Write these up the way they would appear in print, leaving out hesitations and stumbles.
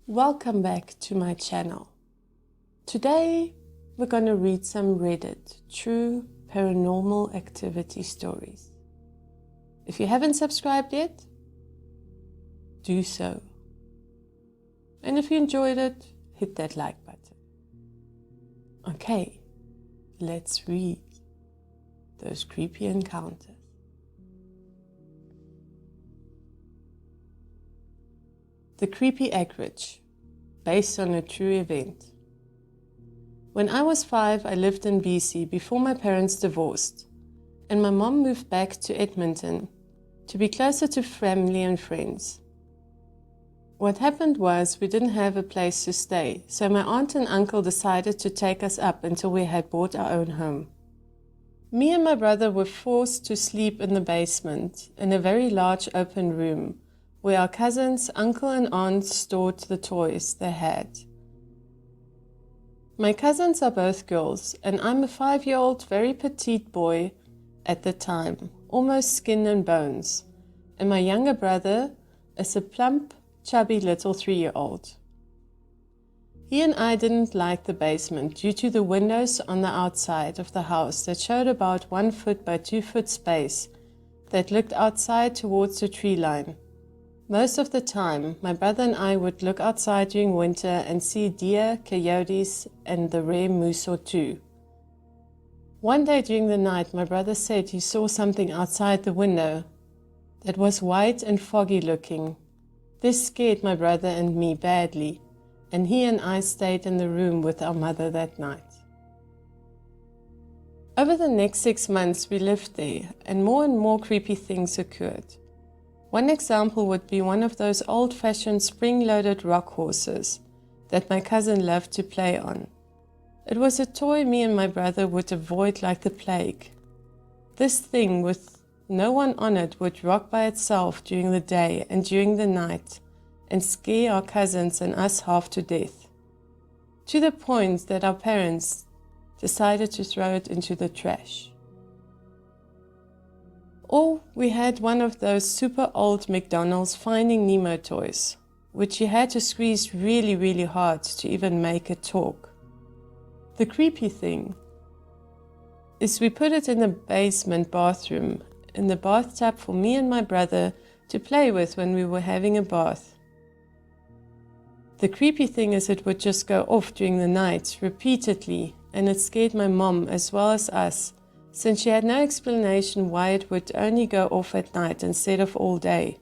Welcome back to my channel. Today we're going to read some Reddit true paranormal activity stories. If you haven't subscribed yet, do so. And if you enjoyed it, hit that like button. Okay, let's read those creepy encounters. The Creepy Acreage, based on a true event. When I was 5, I lived in BC before my parents divorced, and my mom moved back to Edmonton to be closer to family and friends. What happened was we didn't have a place to stay, so my aunt and uncle decided to take us up until we had bought our own home. Me and my brother were forced to sleep in the basement in a very large open room where our cousins, uncle and aunt stored the toys they had. My cousins are both girls, and I'm a 5-year-old very petite boy at the time, almost skin and bones, and my younger brother is a plump, chubby little 3-year-old. He and I didn't like the basement due to the windows on the outside of the house that showed about 1 foot by 2 foot space that looked outside towards the tree line. Most of the time, my brother and I would look outside during winter and see deer, coyotes, and the rare moose or two. One day during the night, my brother said he saw something outside the window that was white and foggy looking. This scared my brother and me badly, and he and I stayed in the room with our mother that night. Over the next 6 months, we lived there, and more creepy things occurred. One example would be one of those old-fashioned spring-loaded rock horses that my cousin loved to play on. It was a toy me and my brother would avoid like the plague. This thing with no one on it would rock by itself during the day and during the night and scare our cousins and us half to death, to the point that our parents decided to throw it into the trash. Or we had one of those super old McDonald's Finding Nemo toys, which you had to squeeze really hard to even make it talk. The creepy thing is we put it in the basement bathroom, in the bathtub for me and my brother to play with when we were having a bath. The creepy thing is it would just go off during the night repeatedly, and it scared my mom as well as us, since she had no explanation why it would only go off at night instead of all day.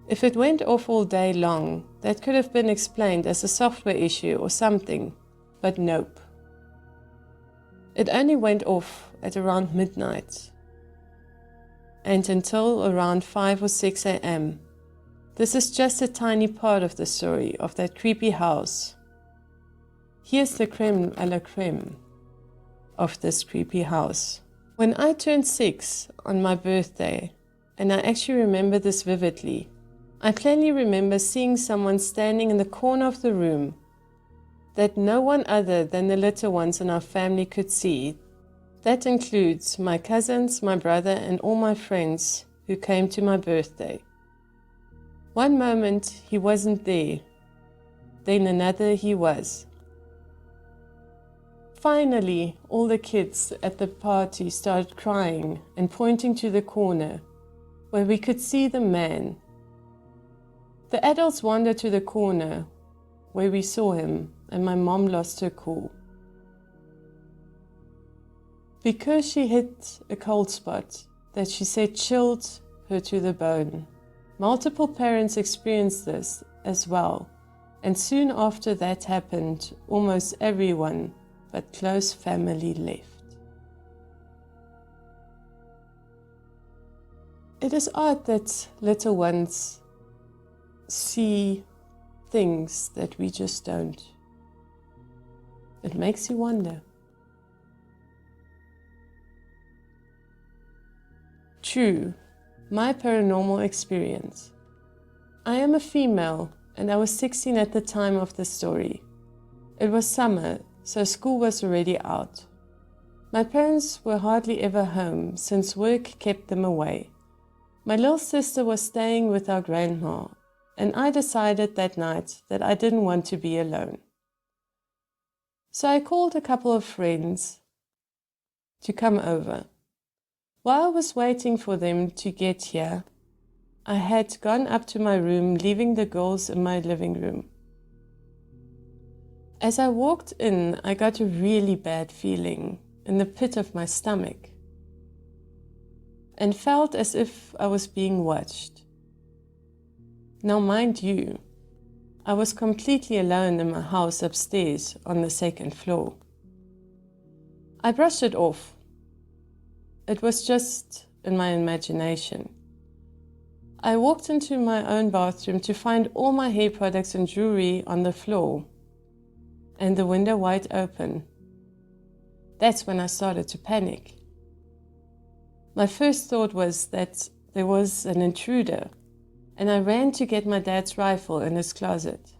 If it went off all day long, that could have been explained as a software issue or something, but nope. It only went off at around midnight, and until around 5 or 6 a.m. This is just a tiny part of the story of that creepy house. Here's the creme a la creme of this creepy house. When I turned 6 on my birthday, and I actually remember this vividly, I clearly remember seeing someone standing in the corner of the room that no one other than the little ones in our family could see. That includes my cousins, my brother, and all my friends who came to my birthday. One moment he wasn't there, then another he was. Finally, all the kids at the party started crying and pointing to the corner where we could see the man. The adults wandered to the corner where we saw him, and my mom lost her cool. Because she hit a cold spot that she said chilled her to the bone. Multiple parents experienced this as well, and soon after that happened, almost everyone but close family left. It is odd that little ones see things that we just don't. It makes you wonder. True, my paranormal experience. I am a female and I was 16 at the time of the story. It was summer, so school was already out. My parents were hardly ever home since work kept them away. My little sister was staying with our grandma, and I decided that night that I didn't want to be alone. So I called a couple of friends to come over. While I was waiting for them to get here, I had gone up to my room, leaving the girls in my living room. As I walked in, I got a really bad feeling in the pit of my stomach and felt as if I was being watched. Now, mind you, I was completely alone in my house upstairs on the second floor. I brushed it off. It was just in my imagination. I walked into my own bathroom to find all my hair products and jewelry on the floor and the window wide open. That's when I started to panic. My first thought was that there was an intruder, and I ran to get my dad's rifle in his closet.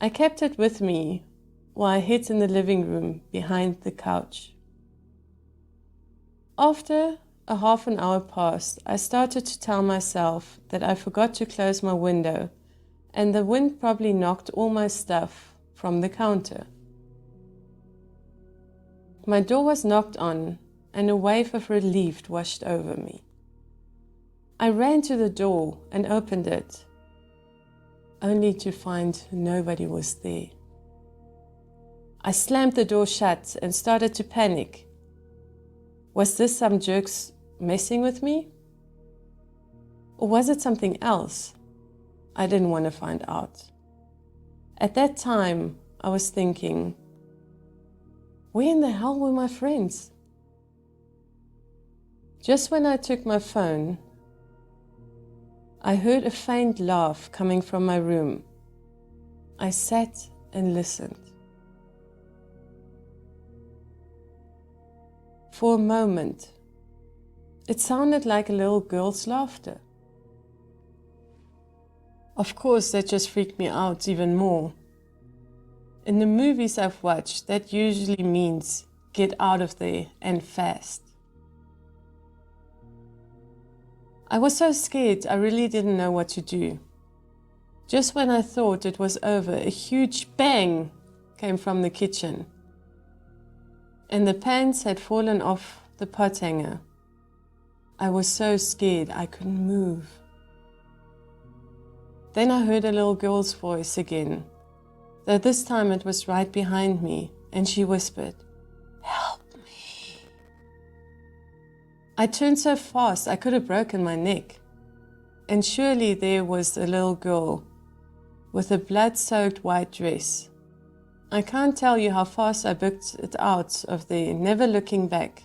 I kept it with me while I hid in the living room behind the couch. After a half an hour passed, I started to tell myself that I forgot to close my window and the wind probably knocked all my stuff from the counter. My door was knocked on and a wave of relief washed over me. I ran to the door and opened it, only to find nobody was there. I slammed the door shut and started to panic. Was this some jerks messing with me? Or was it something else? I didn't want to find out. At that time, I was thinking, where in the hell were my friends? Just when I took my phone, I heard a faint laugh coming from my room. I sat and listened. For a moment, it sounded like a little girl's laughter. Of course, that just freaked me out even more. In the movies I've watched, that usually means get out of there and fast. I was so scared, I really didn't know what to do. Just when I thought it was over, a huge bang came from the kitchen, and the pans had fallen off the pot hanger. I was so scared I couldn't move. Then I heard a little girl's voice again, though this time it was right behind me, and she whispered, "Help me." I turned so fast I could have broken my neck, and surely there was a little girl with a blood-soaked white dress. I can't tell you how fast I booked it out of there, never looking back.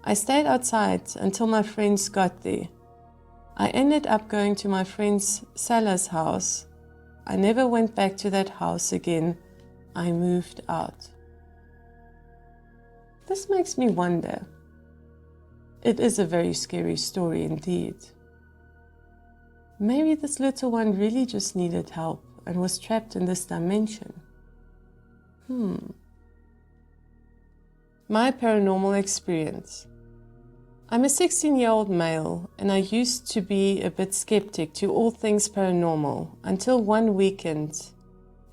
I stayed outside until my friends got there. I ended up going to my friend's Salah's house. I never went back to that house again. I moved out. This makes me wonder. It is a very scary story indeed. Maybe this little one really just needed help and was trapped in this dimension. My paranormal experience. I'm a 16-year-old male, and I used to be a bit skeptic to all things paranormal until one weekend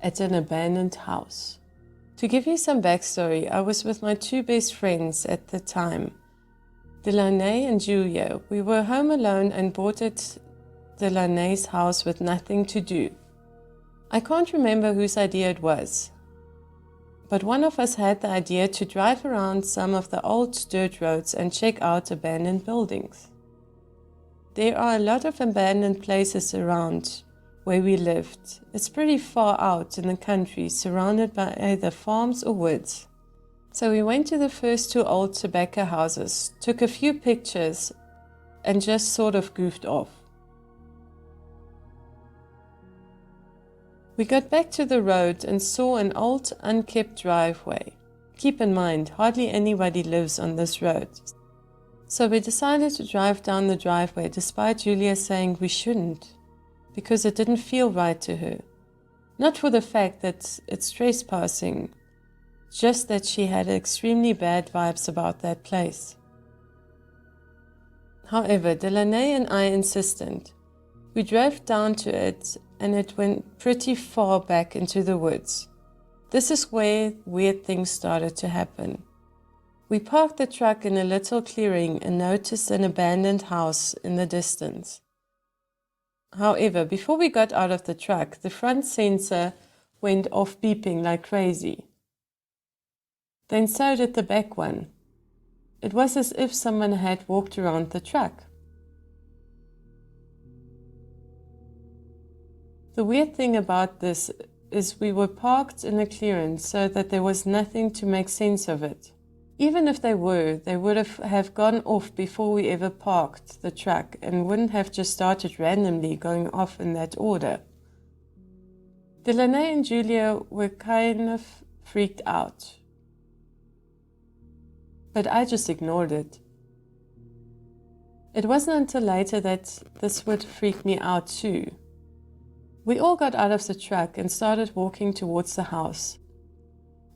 at an abandoned house. To give you some backstory, I was with my two best friends at the time, Delaney and Julia. We were home alone and boarded Delaney's house with nothing to do. I can't remember whose idea it was, but one of us had the idea to drive around some of the old dirt roads and check out abandoned buildings. There are a lot of abandoned places around where we lived. It's pretty far out in the country, surrounded by either farms or woods. So we went to the first two old tobacco houses, took a few pictures, and just sort of goofed off. We got back to the road and saw an old, unkept driveway. Keep in mind, hardly anybody lives on this road. So we decided to drive down the driveway despite Julia saying we shouldn't, because it didn't feel right to her. Not for the fact that it's trespassing, just that she had extremely bad vibes about that place. However, Delaney and I insisted We drove down to it and it went pretty far back into the woods. This is where weird things started to happen. We parked the truck in a little clearing and noticed an abandoned house in the distance. However, before we got out of the truck, the front sensor went off beeping like crazy. Then so did the back one. It was as if someone had walked around the truck. The weird thing about this is we were parked in a clearance so that there was nothing to make sense of it. Even if they would have gone off before we ever parked the truck and wouldn't have just started randomly going off in that order. Delaney and Julia were kind of freaked out. But I just ignored it. It wasn't until later that this would freak me out too. We all got out of the truck and started walking towards the house.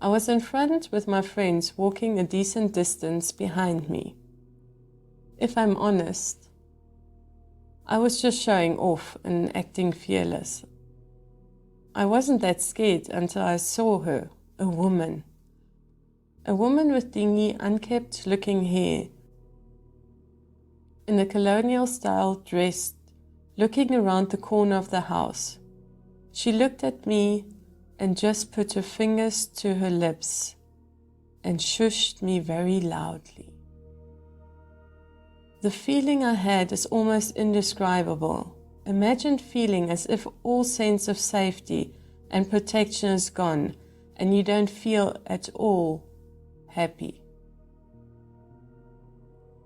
I was in front with my friends walking a decent distance behind me. If I'm honest, I was just showing off and acting fearless. I wasn't that scared until I saw her, a woman. A woman with dingy, unkempt looking hair, in a colonial style dress, looking around the corner of the house. She looked at me and just put her fingers to her lips and shushed me very loudly. The feeling I had is almost indescribable. Imagine feeling as if all sense of safety and protection is gone and you don't feel at all happy.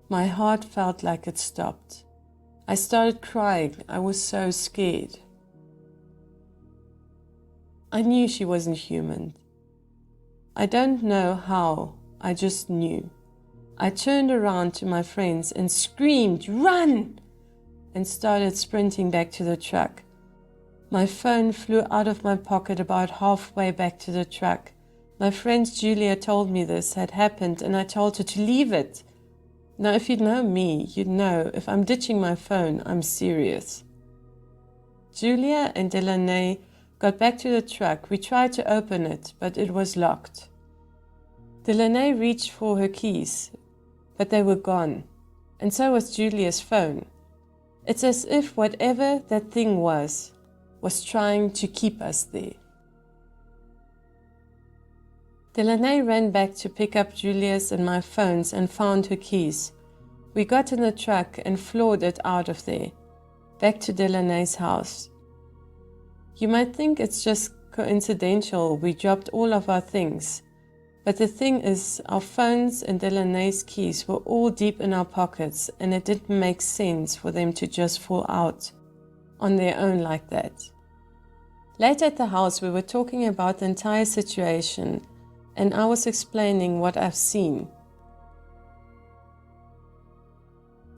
My heart felt like it stopped. I started crying. I was so scared. I knew she wasn't human. I don't know how, I just knew. I turned around to my friends and screamed, "Run!" and started sprinting back to the truck. My phone flew out of my pocket about halfway back to the truck. My friend Julia told me this had happened and I told her to leave it. Now if you know me, you'd know if I'm ditching my phone, I'm serious. Julia and Delaney got back to the truck. We tried to open it, but it was locked. Delaney reached for her keys, but they were gone, and so was Julia's phone. It's as if whatever that thing was trying to keep us there. Delaney ran back to pick up Julia's and my phones and found her keys. We got in the truck and floored it out of there, back to Delaney's house. You might think it's just coincidental we dropped all of our things, but the thing is our phones and Delaney's keys were all deep in our pockets and it didn't make sense for them to just fall out on their own like that. Later at the house we were talking about the entire situation and I was explaining what I've seen.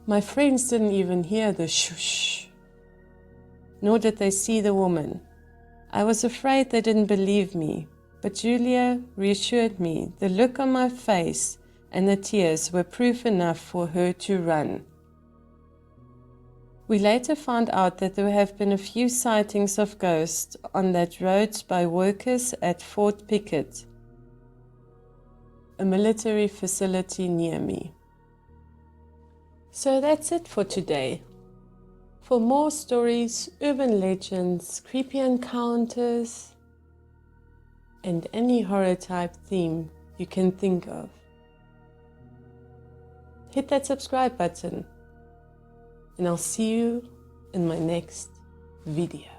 My friends didn't even hear the shush, nor did they see the woman. I was afraid they didn't believe me, but Julia reassured me. The look on my face and the tears were proof enough for her to run. We later found out that there have been a few sightings of ghosts on that road by workers at Fort Pickett, a military facility near me. So that's it for today. For more stories, urban legends, creepy encounters, and any horror type theme you can think of, hit that subscribe button and I'll see you in my next video.